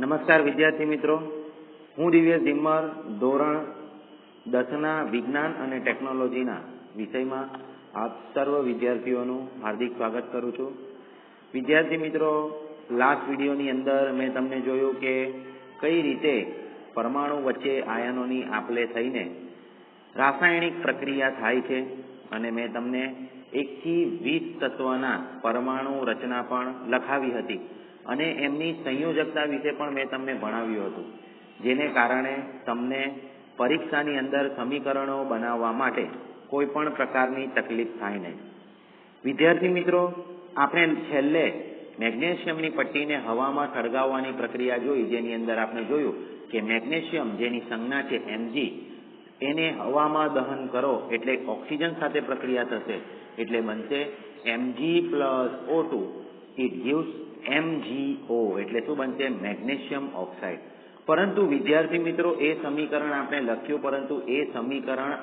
નમસ્કાર વિદ્યાર્થી મિત્રો, હું દિવ્યેશ ઝિમ્મર ધોરણ 10ના વિજ્ઞાન અને ટેકનોલોજીના વિષયમાં આપ સર્વ વિદ્યાર્થીઓનું હાર્દિક સ્વાગત કરું છું. વિદ્યાર્થી મિત્રો, લાસ્ટ વિડીયોની અંદર મેં તમને જોયું કે કઈ રીતે પરમાણુ વચ્ચે આયનોની આપલે થઈને રાસાયણિક પ્રક્રિયા થાય છે અને મેં તમને 1 થી 20 તત્વના પરમાણુ રચના પણ લખાવી હતી અને એમની સંયોજકતા વિશે પણ મેં તમને ભણાવ્યું હતું, જેને કારણે તમને પરીક્ષાની અંદર સમીકરણો બનાવવા માટે કોઈ પણ પ્રકારની તકલીફ થાય નહીં. વિદ્યાર્થી મિત્રો, આપણે છેલ્લે મેગ્નેશિયમની પટ્ટીને હવામાં સળગાવવાની પ્રક્રિયા જોઈ, જેની અંદર આપણે જોયું કે મેગ્નેશિયમ જેની સંજ્ઞા છે Mg, એને હવામાં દહન કરો એટલે ઓક્સિજન સાથે પ્રક્રિયા થશે એટલે બનશે Mg + O2, it gives MgO, એટલે શું બનશે? Magnesium oxide. પરંતુ વિદ્યાર્થી મિત્રો, એ સમીકરણ આપણે લખ્યું, પરંતુ એ સમીકરણ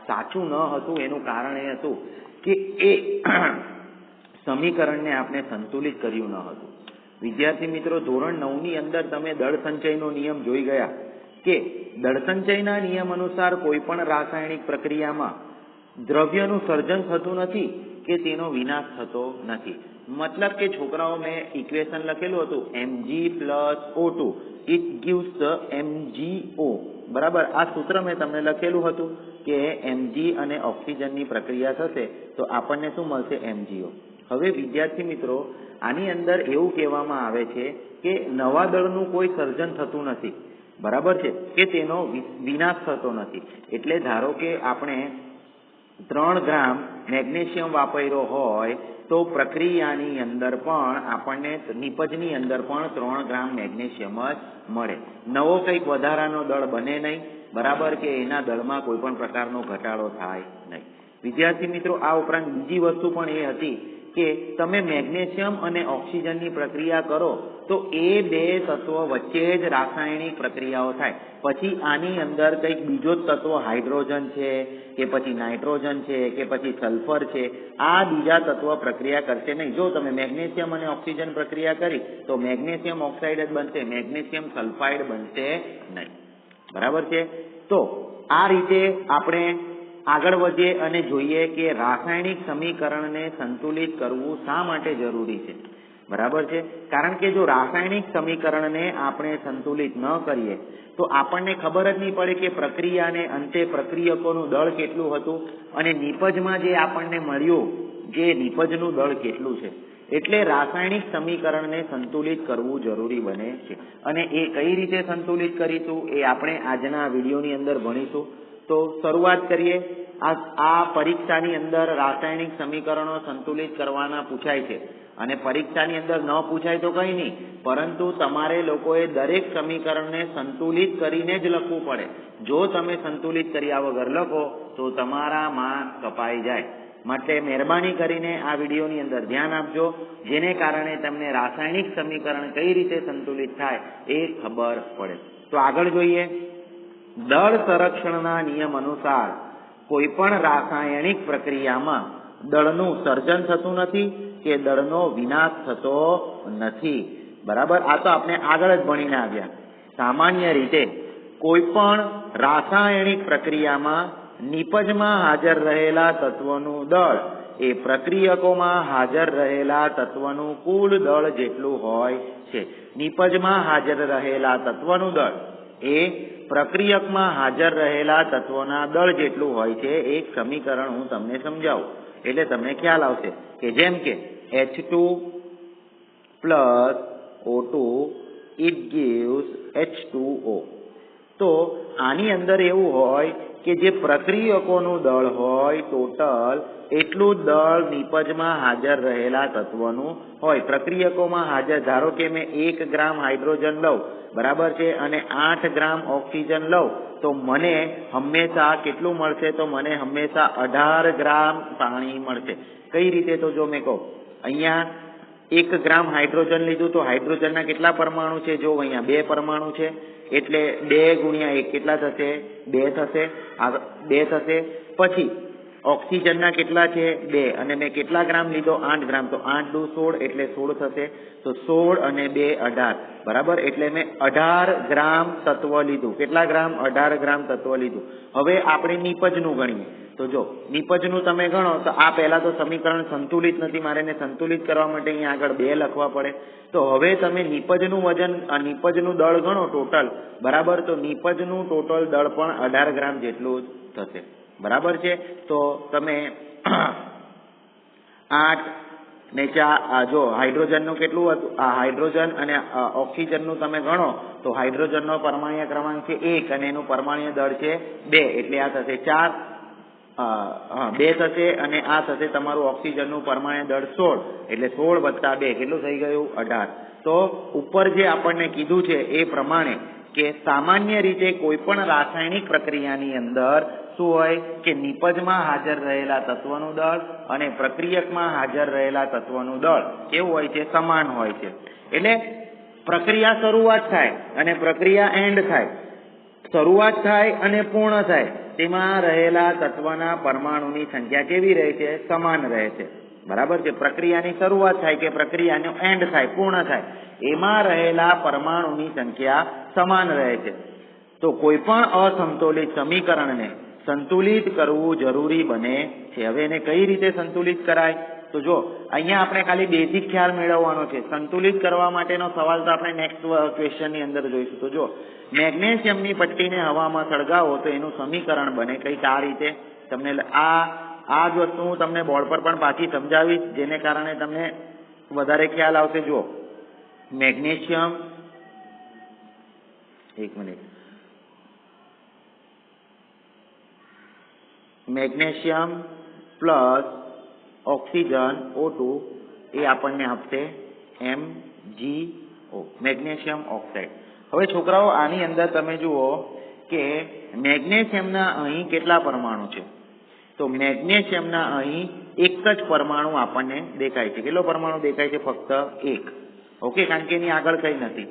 સાચું ન હતું. એનું કારણ એ હતું કે એ સમીકરણને આપણે સંતુલિત કર્યું ન હતું. વિદ્યાર્થી મિત્રો, ધોરણ 9ની અંદર તમે દળ સંચયનો નિયમ જોઈ ગયા કે દળ સંચયના નિયમ અનુસાર કોઈ પણ રાસાયણિક પ્રક્રિયામાં દ્રવ્યનું સર્જન થતું નથી કે તેનો વિનાશ થતો નથી. મતલબ કે છોકરાઓ, મેં ઇક્વેશન લખેલું હતું Mg + O2, it gives MgO, બરાબર. આ સૂત્ર મેં તમને લખેલું હતું કે Mg અને ઓક્સિજનની પ્રક્રિયા થશે તો આપણને શું મળશે? MgO. હવે વિદ્યાર્થી મિત્રો, આની અંદર એવું કહેવામાં આવે છે કે નવા દળનું કોઈ સર્જન થતું નથી, બરાબર છે, કે તેનો વિનાશ થતો નથી. એટલે ધારો કે આપણે 3 ગ્રામ મેગ્નેશિયમ વાપર્યો હોય તો પ્રક્રિયાની અંદર પણ આપણને નિપજની અંદર પણ 3 ગ્રામ મેગ્નેશિયમ જ મળે. નવો કંઈક વધારાનો દળ બને નહીં, બરાબર, કે એના દળમાં કોઈ પણ પ્રકારનો ઘટાડો થાય નહીં. વિદ્યાર્થી મિત્રો, આ ઉપરાંત બીજી વસ્તુ પણ એ હતી કે તમે મેગ્નેશિયમ અને ઓક્સિજનની પ્રક્રિયા કરો તો એ બે તત્વો વચ્ચે જ રાસાયણિક પ્રક્રિયાઓ થાય. પછી આની અંદર કંઈક બીજો જ તત્વ હાઇડ્રોજન છે કે પછી નાઇટ્રોજન છે કે પછી સલ્ફર છે, આ બીજા તત્વ પ્રક્રિયા કરશે નહીં. જો તમે મેગ્નેશિયમ અને ઓક્સિજન પ્રક્રિયા કરી તો મેગ્નેશિયમ ઓક્સાઇડ જ બનશે, મેગ્નેશિયમ સલ્ફાઇડ બનશે નહીં, બરાબર છે. તો આ રીતે આપણે આગળ વધીએ અને જોઈએ કે રાસાયણિક સમીકરણને સંતુલિત કરવું શા માટે જરૂરી છે, બરાબર છે. કારણ કે જો રાસાયણિક સમીકરણને આપણે સંતુલિત ન કરીએ તો આપણને ખબર જ નહીં પડે કે પ્રક્રિયાને અંતે પ્રક્રિયકોનું દળ કેટલું હતું અને નિપજમાં જે આપણને મળ્યું, જે નિપજનું દળ કેટલું છે. એટલે રાસાયણિક સમીકરણને સંતુલિત કરવું જરૂરી બને છે. અને એ કઈ રીતે સંતુલિત કરીશું એ આપણે આજના વિડીયોની અંદર ભણીશું. તો શરૂઆત કરીએ. આ પરીક્ષાની અંદર રાસાયણિક સમીકરણો સંતુલિત કરવાના પૂછાય છે અને પરીક્ષાની અંદર ન પૂછાય તો કંઈ નહીં, પરંતુ તમારે લોકોએ દરેક સમીકરણને સંતુલિત કરીને જ લખવું પડે. જો તમે સંતુલિત કર્યા વગર લખો તો તમારા માર્ક કપાઈ જાય. માટે મહેરબાની કરીને આ વિડીયોની અંદર ધ્યાન આપજો, જેને કારણે તમને રાસાયણિક સમીકરણ કઈ રીતે સંતુલિત થાય એ ખબર પડે. તો આગળ જોઈએ. દળ સંરક્ષણના નિયમ અનુસાર કોઈ પણ રાસાયણિક પ્રક્રિયામાં દળનું સર્જન થતું નથી કે દળનો વિનાશ થતો નથી, બરાબર. આ તો આપણે આગળ જ ભણીને આવ્યા. સામાન્ય રીતે કોઈ પણ રાસાયણિક પ્રક્રિયામાં નિપજમાં હાજર રહેલા તત્વનું દળ એ પ્રક્રિયકોમાં હાજર રહેલા તત્વનું કુલ દળ જેટલું હોય છે. નિપજમાં હાજર રહેલા તત્વનું દળ એ પ્રક્રિયકમાં હાજર રહેલા તત્વોના દળ જેટલું હોય છે. એક સમીકરણ હું તમને સમજાવું એટલે તમને ખ્યાલ આવશે કે જેમ કે H2 + O2, it gives H2O. તો આની અંદર એવું હોય કે જે પ્રક્રિયકોનું દળ હોય ટોટલ, એટલું જ દળ નિપજમાં હાજર રહેલા તત્વનું હોય. પ્રક્રિયકોમાં હાજર, ધારો કે મેં 1 ગ્રામ હાઇડ્રોજન લઉં, બરાબર છે, અને 8 ગ્રામ ઓક્સિજન લઉં તો મને હંમેશા કેટલું મળશે? તો મને હંમેશા 18 ગ્રામ પાણી મળશે. કઈ રીતે? તો જો મેં કહું, અહીંયા 1 ગ્રામ હાઇડ્રોજન લીધું તો હાઇડ્રોજનના કેટલા પરમાણુ છે? જો અહીંયા 2 પરમાણુ છે એટલે 2 × 1 કેટલા થશે? 2 થશે. 2 થશે. પછી ઓક્સિજનના કેટલા છે 2 અને મેં કેટલા ગ્રામ લીધો 8 ગ્રામ, તો 8 દુ 16 એટલે 16 થશે, તો 16 અને 2 18 બરાબર, એટલે મેં 18 ગ્રામ તત્વ લીધું. કેટલા ગ્રામ? 18 ગ્રામ તત્વ લીધું. હવે આપણે નિપજનું ગણીએ. તો જો નિપજનું તમે ગણો તો આ પહેલા તો સમીકરણ સંતુલિત નથી, મારે એને સંતુલિત કરવા માટે અહીંયા આગળ 2 લખવા પડે. તો હવે તમે નિપજનું વજન નિપજનું દળ ગણો ટોટલ બરાબર, તો નિપજનું ટોટલ દળ પણ 18 ગ્રામ જેટલું જ થશે બરાબર છે. તો તમે 8 ને 4 જો હાઇડ્રોજનનું કેટલું હતું, આ હાઇડ્રોજન અને ઓક્સિજનનું તમે ગણો તો હાઇડ્રોજનનો પરમાણ્વીય ક્રમાંક છે 1 અને એનું પરમાણ્વીય દળ છે 2, એટલે આ થશે 4 2 થશે અને આ થશે તમારું ઓક્સિજનનું પરમાણ્વીય દળ 16, એટલે 16 વત્તા 2 કેટલું થઈ ગયું 18. તો ઉપર જે આપણને કીધું છે એ પ્રમાણે કે સામાન્ય રીતે કોઈ પણ રાસાયણિક પ્રક્રિયાની અંદર શું હોય કે નિપજમાં હાજર રહેલા તત્વનું દળ અને પ્રક્રિયકમાં હાજર રહેલા તત્વનું દળ કેવું હોય છે? સમાન હોય છે. એટલે પ્રક્રિયા શરૂઆત થાય અને પ્રક્રિયા એન્ડ થાય, શરૂઆત થાય અને પૂર્ણ થાય, તેમાં રહેલા તત્વના પરમાણુની સંખ્યા કેવી રહે છે? સમાન રહે છે બરાબર છે. પ્રક્રિયાની શરૂઆત થાય કે પ્રક્રિયાનો એન્ડ થાય, પૂર્ણ થાય, એમાં રહેલા પરમાણુની સંખ્યા સમાન રહે છે. તો કોઈ પણ અસમતોલિત સમીકરણને સંતુલિત કરવું જરૂરી બને છે. હવે એને કઈ રીતે સંતુલિત કરાય? તો જો અહીંયા આપણે ખાલી બેઝિક ખ્યાલ મેળવવાનો છે. સંતુલિત કરવા માટેનો સવાલ તો આપણે નેક્સ્ટ ક્વેશ્ચનની અંદર જોઈશું. તો જો મેગ્નેશિયમની પટ્ટીને હવામાં સળગાવો તો એનું સમીકરણ બને કંઈક આ રીતે. તમને આ જ વસ્તુ હું તમને બોર્ડ પર પણ પાછી સમજાવીશ, જેને કારણે તમને વધારે ખ્યાલ આવશે. જો મેગ્નેશિયમ, એક minute, magnesium plus oxygen O2 એ આપણને આપશે MgO, મેગ્નેશિયમ ઓક્સાઇડ. હવે છોકરાઓ આની અંદર તમે જુઓ કે મેગ્નેશિયમના અહીં કેટલા પરમાણુ છે? તો મેગ્નેશિયમના અહીં એક જ પરમાણુ આપણને દેખાય છે. કેટલો પરમાણુ દેખાય છે? ફક્ત 1. ઓકે, કારણ કે એની આગળ કઈ નથી.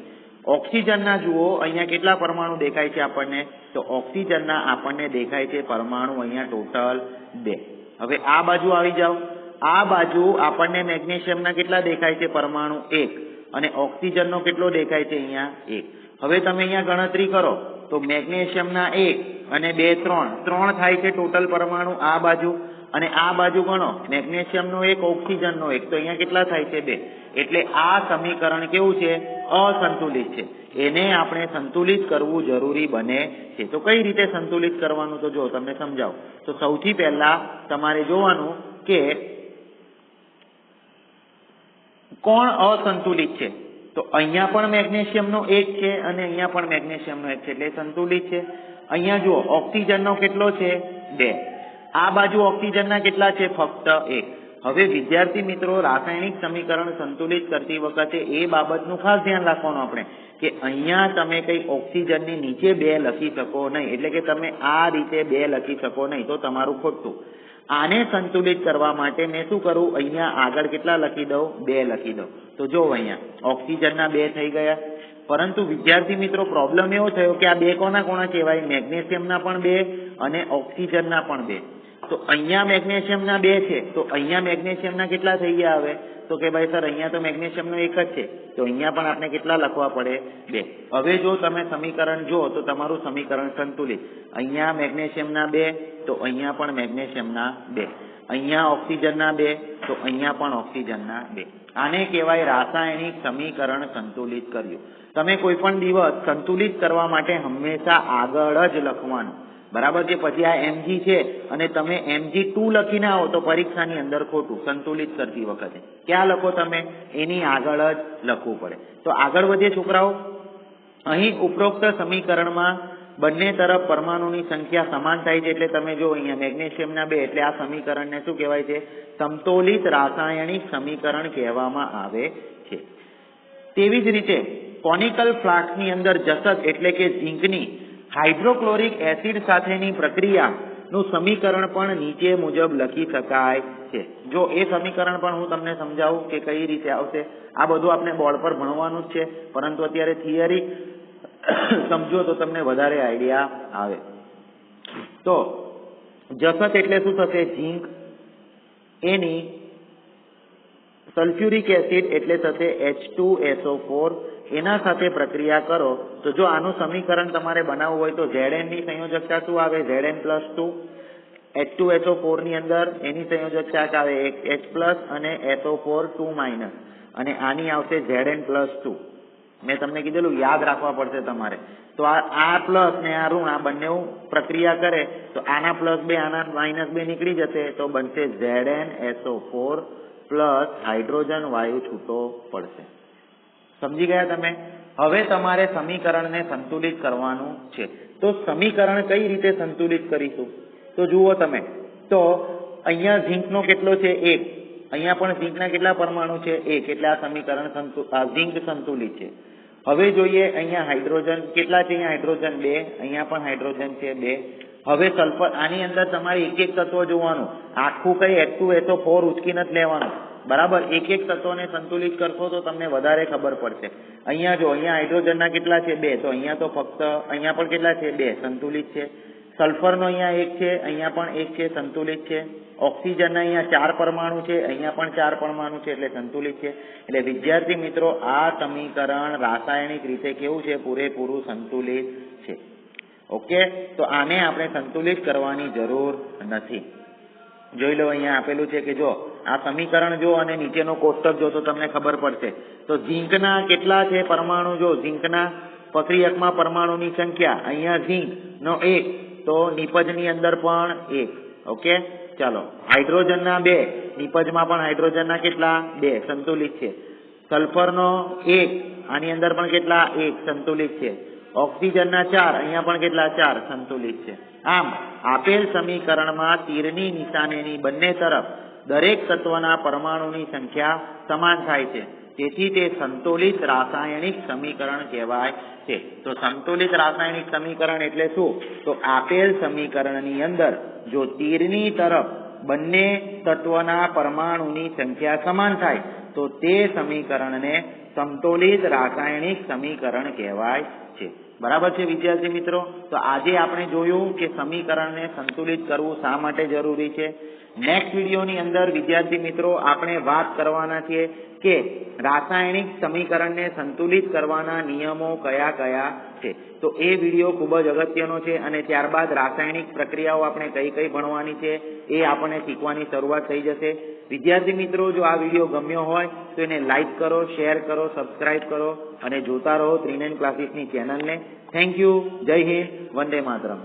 ઓક્સિજનના જુઓ અહીંયા કેટલા પરમાણુ દેખાય છે આપણને? તો ઓક્સિજનના આપણને દેખાય છે પરમાણુ અહીંયા ટોટલ 2. હવે આ બાજુ આવી જાઓ, આ બાજુ આપણને મેગ્નેશિયમના કેટલા દેખાય છે? પરમાણુ 1 અને ઓક્સિજનનો કેટલો દેખાય છે? અહીંયા 1. હવે તમે અહીંયા ગણતરી કરો તો મેગ્નેશિયમના 1 અને 2 3 થાય છે ટોટલ પરમાણુ આ બાજુ, અને આ બાજુ ગણો મેગ્નેશિયમનો 1 ઓક્સિજનનો 1, તો અહીંયા કેટલા થાય છે? 2. એટલે આ સમીકરણ કેવું છે? અસંતુલિત છે. એને આપણે સંતુલિત કરવું જરૂરી બને છે. તો કઈ રીતે સંતુલિત કરવાનું? તો જો તમને સમજાવું. તો સૌથી પહેલા તમારે જોવાનું કે કોણ અસંતુલિત છે? તો અહીંયા પણ મેગ્નેશિયમનો 1 છે અને અહીંયા પણ મેગ્નેશિયમનો 1 છે, એટલે સંતુલિત છે. અહીંયા જુઓ ઓક્સિજનનો કેટલો છે? 2. આ બાજુ ઓક્સિજનના કેટલા છે? ફક્ત 1. હવે વિદ્યાર્થી મિત્રો, રાસાયણિક સમીકરણ સંતુલિત કરતી વખતે એ બાબતનું ખાસ ધ્યાન રાખવાનું આપણે કે અહીંયા તમે કઈ ઓક્સિજનની નીચે 2 લખી શકો નહીં, એટલે કે તમે આ રીતે 2 લખી શકો નહીં, તો તમારું ખોટું. આને સંતુલિત કરવા માટે મેં શું કરું? અહીંયા આગળ કેટલા લખી દઉં? 2 લખી દઉં. તો જો અહીંયા ઓક્સિજનના 2 થઈ ગયા. પરંતુ વિદ્યાર્થી મિત્રો, પ્રોબ્લેમ એવો થયો કે આ 2 કોના કહેવાય? મેગ્નેશિયમના પણ 2 અને ઓક્સિજનના પણ 2. તો અહીંયા મેગ્નેશિયમના 2 છે, તો અહીંયા મેગ્નેશિયમના કેટલા થઈ ગયા? હવે તો કે ભાઈ સર અહીંયા તો મેગ્નેશિયમનો 1 જ છે, તો અહીંયા પણ આપણે કેટલા લખવા પડે? 2. હવે જો તમે સમીકરણ જો તો તમારું સમીકરણ સંતુલિત. અહીંયા મેગ્નેશિયમના 2, તો અહીંયા પણ મેગ્નેશિયમના 2. અહીંયા ઓક્સિજનના 2, તો અહીંયા પણ ઓક્સિજનના 2. આને કહેવાય રાસાયણિક સમીકરણ સંતુલિત કર્યું. તમે કોઈ પણ દિવસ સંતુલિત કરવા માટે હંમેશા આગળ જ લખવાનું બરાબર છે. પછી આ Mg છે અને તમે Mg2 લખીને આવો તો પરીક્ષાની અંદર ખોટું. સંતુલિત કરતી વખતે ક્યાં લખો તમે? એની આગળ જ લખવું પડે. તો આગળ વધીએ છોકરાઓ. અહીં ઉપરોક્ત સમીકરણમાં બંને તરફ પરમાણુની સંખ્યા સમાન થાય છે, એટલે તમે જો અહીંયા મેગ્નેશિયમના 2, એટલે આ સમીકરણને શું કહેવાય છે? સમતોલિત રાસાયણિક સમીકરણ કહેવામાં આવે છે. તેવી જ રીતે કોનિકલ ફ્લાસ્કની અંદર જસત એટલે કે ઝીંકની હાઇડ્રોક્લોરિક એસિડ સાથેની પ્રક્રિયાનું સમીકરણ પણ નીચે મુજબ લખી શકાય છે. જો એ સમીકરણ પણ હું તમને સમજાવું કે કઈ રીતે આવશે. આ બધું આપણે બોર્ડ પર ભણવાનું જ છે, પરંતુ અત્યારે થિયરી સમજો તો તમને વધારે આઈડિયા આવે. તો જસત એટલે શું થશે? ઝીંક. એની સલ્ફ્યુરિક એસિડ એટલે થશે H2SO4. એના સાથે પ્રક્રિયા કરો તો જો આનું સમીકરણ તમારે બનાવવું હોય તો Zn ની સંયોજકતા શું આવે? Zn+2. H2SO4 ની અંદર એની સંયોજકતા આવે H+ અને SO4 2- અને આની આવશે Zn+2. મેં તમને કીધેલું યાદ રાખવા પડશે તમારે. તો આ પ્લસ ને આ ઋણ આ બંને પ્રક્રિયા કરે તો આના +2 આના -2 નીકળી જશે તો બનશે ZnSO4 પ્લસ હાઇડ્રોજન વાયુ છૂટો પડશે. સમજી ગયા તમે? હવે તમારે સમીકરણને સંતુલિત કરવાનું છે. તો સમીકરણ કઈ રીતે સંતુલિત કરીશું? તો જુઓ તમે, તો અહીંયા ઝીંકનો કેટલો છે? 1. અહીંયા પણ ઝીંકના કેટલા પરમાણુ છે? 1. એટલે આ સમીકરણ ઝીંક સંતુલિત છે. હવે જોઈએ અહીંયા હાઇડ્રોજન કેટલા છે? અહીંયા હાઇડ્રોજન 2. અહીંયા પણ હાઇડ્રોજન છે 2. હવે સલ્ફર, આની અંદર તમારે એક એક તત્વ જોવાનું, આખું કઈ H2SO4 ઉચકી નથી લેવાનું, બરાબર? એક એક તત્વને સંતુલિત કરશો તો તમને વધારે ખબર પડશે. અહીંયા જો, અહીંયા હાઇડ્રોજનના કેટલા છે? 2. તો અહીંયા તો ફક્ત અહીંયા પણ કેટલા છે? 2. સંતુલિત છે. સલ્ફરનો અહીંયા 1 છે, અહીંયા પણ 1 છે, સંતુલિત છે. ઓક્સિજનના અહીંયા 4 પરમાણુ છે, અહીંયા પણ 4 પરમાણુ છે, એટલે સંતુલિત છે. એટલે વિદ્યાર્થી મિત્રો, આ સમીકરણ રાસાયણિક રીતે કેવું છે? પૂરેપૂરું સંતુલિત છે. ઓકે, તો આને આપણે સંતુલિત કરવાની જરૂર નથી. જોઈ લો, અહીંયા આપેલું છે કે જો આ સમીકરણ જો અને નીચેનો કોષ્ટક જો તો તમને ખબર પડશે. તો ઝીંકના કેટલા છે પરમાણુ? જો ઝીંકના પ્રક્રિયકમાં પરમાણુની સંખ્યા, અહીંયા ઝીંકનો 1, તો નિપજની અંદર પણ 1. ઓકે, ચાલો. હાઇડ્રોજનના 2, નિપજમાં પણ હાઇડ્રોજનના કેટલા? 2, સંતુલિત છે. સલ્ફરનો 1, આની અંદર પણ કેટલા? 1, સંતુલિત છે. ઓક્સિજનના 4, અહીંયા પણ કેટલા? 4, સંતુલિત છે. આમ આપેલ સમીકરણમાં તીરની નિશાનીની બંને તરફ દરેક તત્વના પરમાણુની સંખ્યા સમાન થાય છે. તેથી તે સંતુલિત રાસાયણિક સમીકરણ કહેવાય છે. તો સંતુલિત રાસાયણિક સમીકરણ એટલે શું? તો આપેલ સમીકરણની અંદર જો તીરની તરફ બંને તત્વના પરમાણુની સંખ્યા સમાન થાય તો તે સમીકરણને સંતુલિત રાસાયણિક સમીકરણ કહેવાય છે. બરાબર છે વિદ્યાર્થી મિત્રો? તો આજે આપણે જોયું કે સમીકરણને સંતુલિત કરવું શા માટે જરૂરી છે. નેક્સ્ટ વિડીયોની અંદર વિદ્યાર્થી મિત્રો આપણે વાત કરવાના છીએ કે રાસાયણિક સમીકરણને સંતુલિત કરવાના નિયમો કયા કયા છે. તો એ વિડીયો ખૂબ જ અગત્યનો છે અને ત્યારબાદ રાસાયણિક પ્રક્રિયાઓ આપણે કઈ કઈ ભણવાની છે એ આપણને શીખવાની શરૂઆત થઈ જશે. વિદ્યાર્થી મિત્રો, જો આ વિડીયો ગમ્યો હોય તો એને લાઈક કરો, શેર કરો, સબસ્ક્રાઇબ કરો અને જોતા રહો ત્રિનેન ક્લાસીસની ચેનલને. Thank you. જય હિન્દ. વંદે માતરમ.